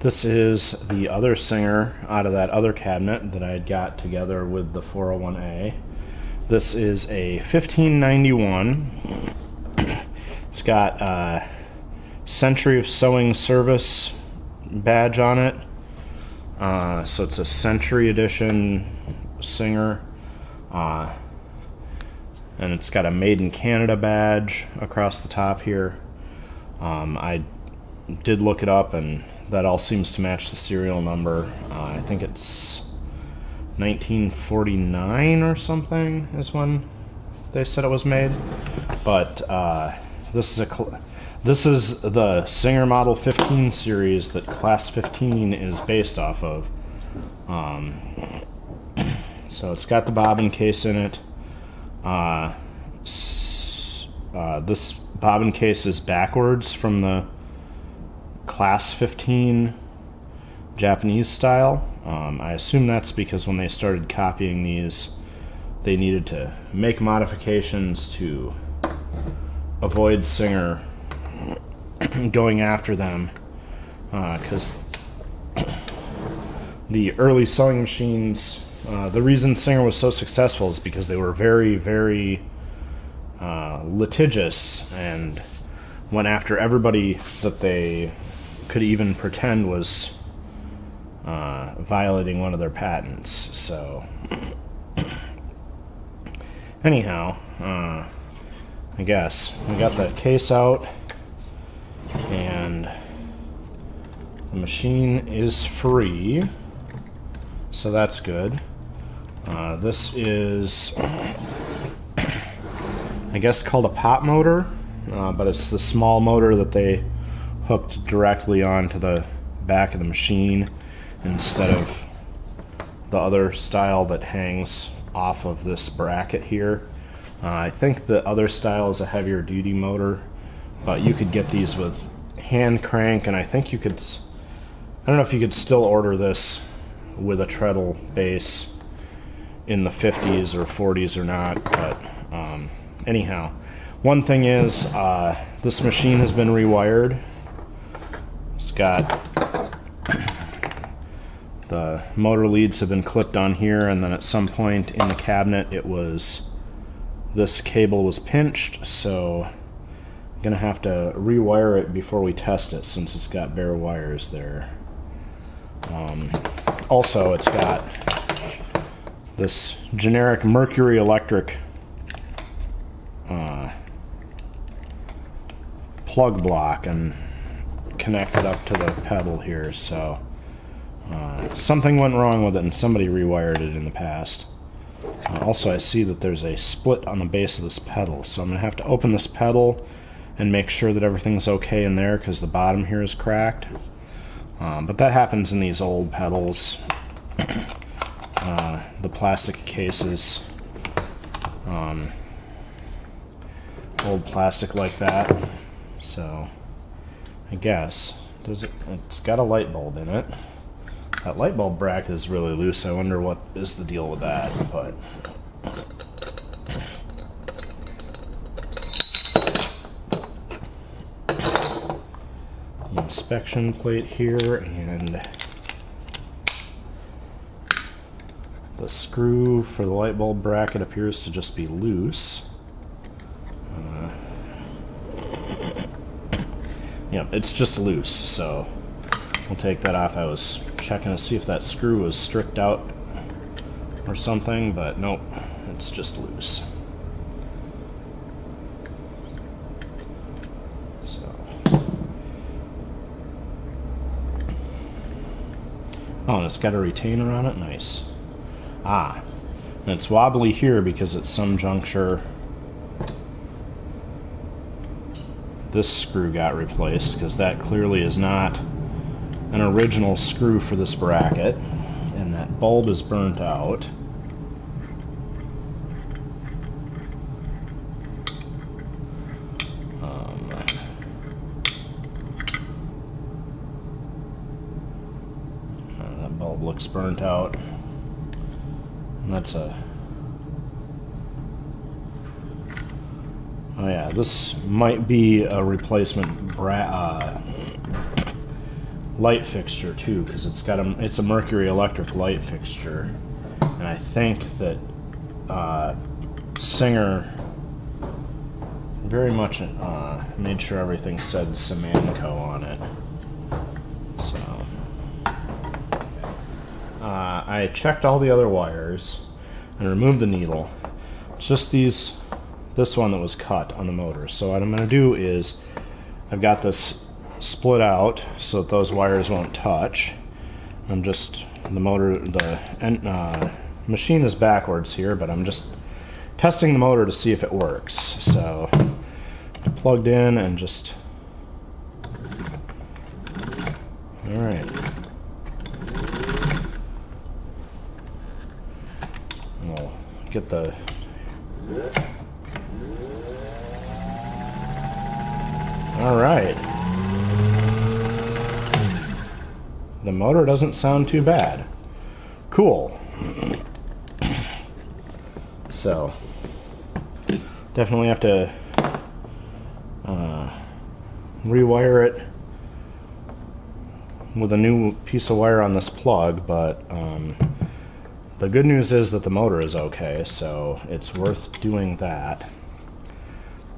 This is the other Singer out of that other cabinet that I had got together with the 401A. This is a 1591. It's got a Century of Sewing Service badge on it. So it's a Century Edition Singer. And it's got a Made in Canada badge across the top here. I did look it up, and that all seems to match the serial number. I think it's 1949 or something is when they said it was made. But this is the Singer Model 15 series that Class 15 is based off of. So it's got the bobbin case in it. This bobbin case is backwards from the Class 15 Japanese style. I assume that's because when they started copying these, they needed to make modifications to avoid Singer going after them, because the early sewing machines, the reason Singer was so successful is because they were very, very litigious and went after everybody that they could even pretend was violating one of their patents. So anyhow, I guess we got that case out, and the machine is free, so that's good. This is, I guess, called a pop motor, but it's the small motor that they hooked directly onto the back of the machine instead of the other style that hangs off of this bracket here. I think the other style is a heavier duty motor, but you could get these with hand crank, and I think you could, I don't know if you could still order this with a treadle base in the 50s or 40s or not, but anyhow, one thing is this machine has been rewired. It's got the motor leads have been clipped on here, and then at some point in the cabinet this cable was pinched, so I'm gonna have to rewire it before we test it since it's got bare wires there. Also, it's got this generic Mercury Electric plug block and connected up to the pedal here, so something went wrong with it and somebody rewired it in the past. Also, I see that there's a split on the base of this pedal, so I'm going to have to open this pedal and make sure that everything's okay in there because the bottom here is cracked. But that happens in these old pedals. The plastic cases, old plastic like that. So I guess it's got a light bulb in it. That light bulb bracket is really loose. I wonder what is the deal with that, but the inspection plate here, and the screw for the light bulb bracket appears to just be loose. Yeah, it's just loose, so we'll take that off. I was checking to see if that screw was stripped out or something, but nope, it's just loose. So, oh, and it's got a retainer on it. Nice. And it's wobbly here because at some juncture this screw got replaced, because that clearly is not an original screw for this bracket, and that bulb is burnt out. That bulb looks burnt out. And that's a... Oh yeah, this might be a replacement light fixture too, because it's a Mercury Electric light fixture, and I think that Singer very much made sure everything said Simanco on it. So I checked all the other wires and removed the needle. It's just this one that was cut on the motor. So what I'm going to do is I've got this split out so that those wires won't touch. I'm just the machine is backwards here, but I'm just testing the motor to see if it works. So plugged in and just all right. We'll get the all right. The motor doesn't sound too bad. Cool. So definitely have to rewire it with a new piece of wire on this plug, but the good news is that the motor is okay, so it's worth doing that.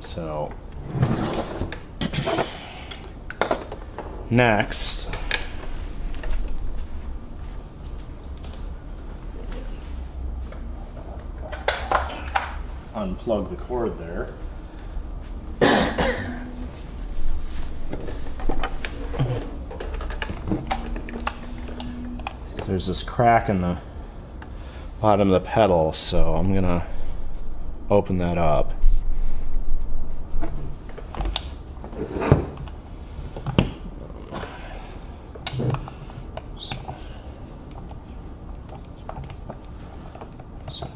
So next, unplug the cord there. There's this crack in the bottom of the pedal, so I'm gonna open that up. So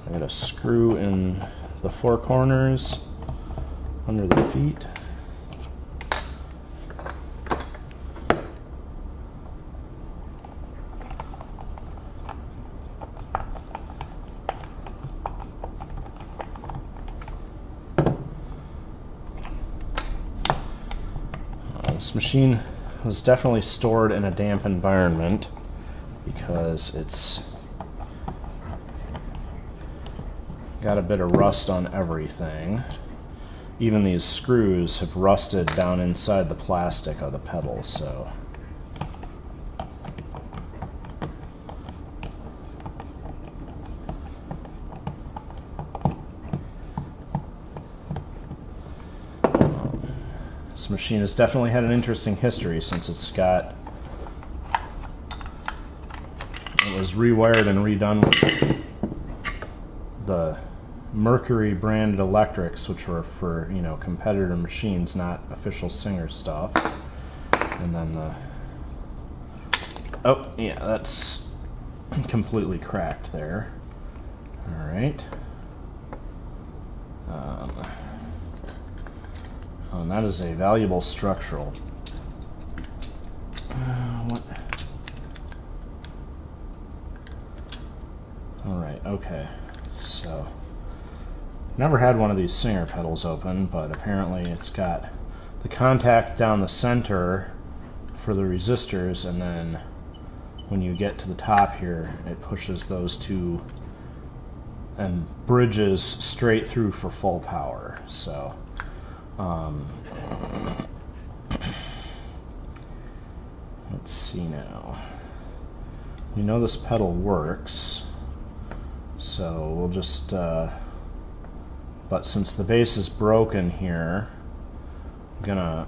I'm gonna screw in the four corners under the feet. This machine was definitely stored in a damp environment because it's got a bit of rust on everything. Even these screws have rusted down inside the plastic of the pedal, so this machine has definitely had an interesting history since it was rewired and redone with the Mercury branded electrics, which were for, you know, competitor machines, not official Singer stuff. And then oh yeah, that's completely cracked there. All right. And that is a valuable structural. What? All right. Okay. So, never had one of these Singer pedals open, but apparently it's got the contact down the center for the resistors, and then when you get to the top here, it pushes those two and bridges straight through for full power. So let's see now. We know this pedal works, so we'll just but since the base is broken here, I'm gonna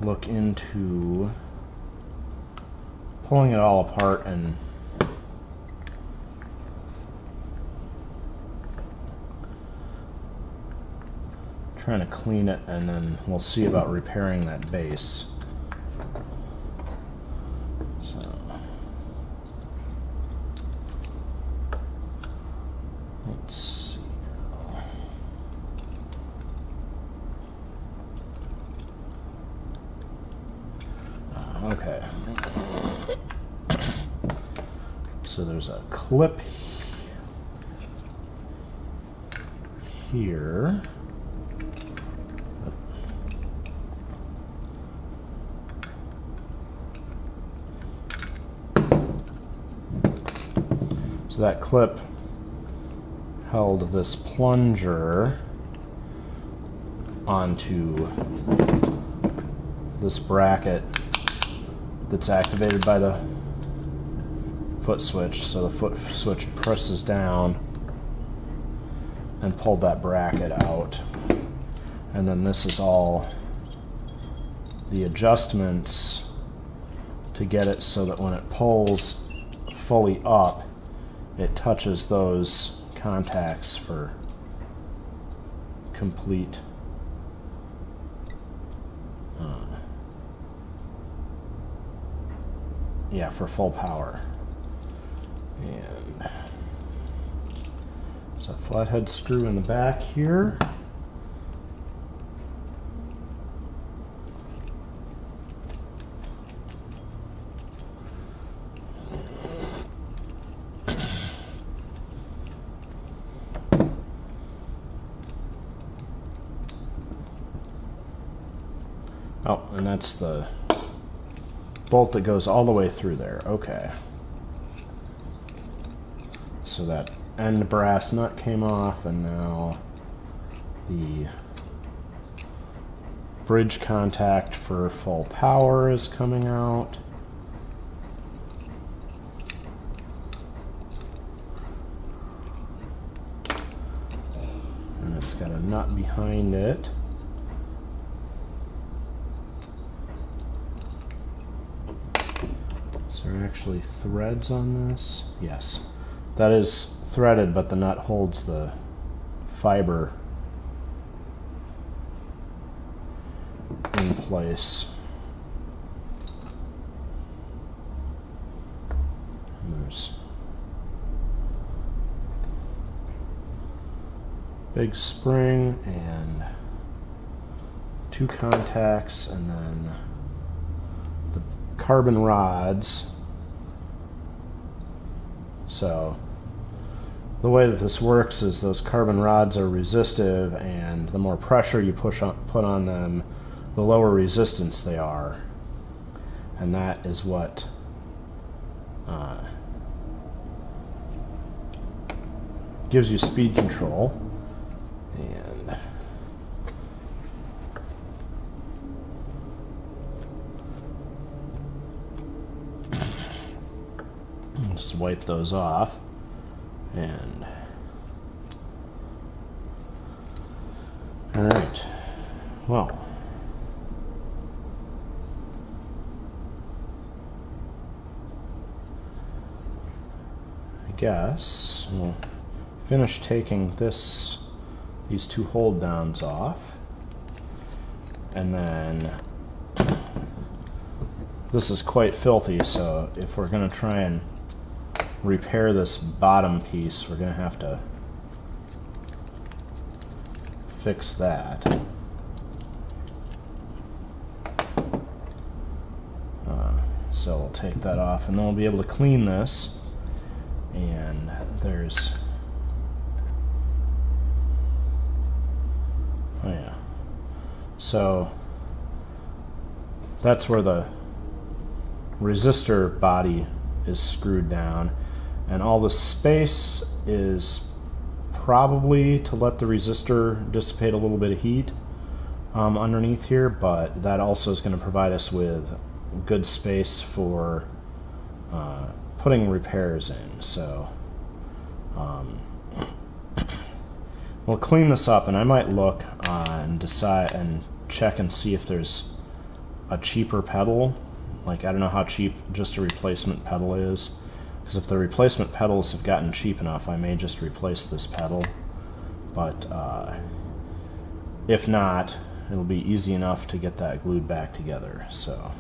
look into pulling it all apart and trying to clean it, and then we'll see about repairing that base. So let's see now. Okay. So there's a clip here. So that clip held this plunger onto this bracket that's activated by the foot switch. So the foot switch presses down and pulled that bracket out. And then this is all the adjustments to get it so that when it pulls fully up, it touches those contacts for complete for full power. And there's a flathead screw in the back here. Oh, and that's the bolt that goes all the way through there. Okay. So that end brass nut came off, and now the bridge contact for full power is coming out. And it's got a nut behind it. There are actually threads on this. Yes, that is threaded, but the nut holds the fiber in place. And there's big spring and two contacts, and then the carbon rods. So the way that this works is those carbon rods are resistive, and the more pressure you put on them, the lower resistance they are. And that is what gives you speed control. And just wipe those off. And all right, well, I guess we'll finish taking these two hold downs off, and then this is quite filthy, so if we're going to try and repair this bottom piece, we're going to have to fix that. So we'll take that off, and then we'll be able to clean this. And there's, oh yeah, so that's where the resistor body is screwed down, and all the space is probably to let the resistor dissipate a little bit of heat underneath here, but that also is going to provide us with good space for putting repairs in. So we'll clean this up, and I might look and decide and check and see if there's a cheaper pedal. Like, I don't know how cheap just a replacement pedal is, because if the replacement pedals have gotten cheap enough, I may just replace this pedal. But if not, it'll be easy enough to get that glued back together. So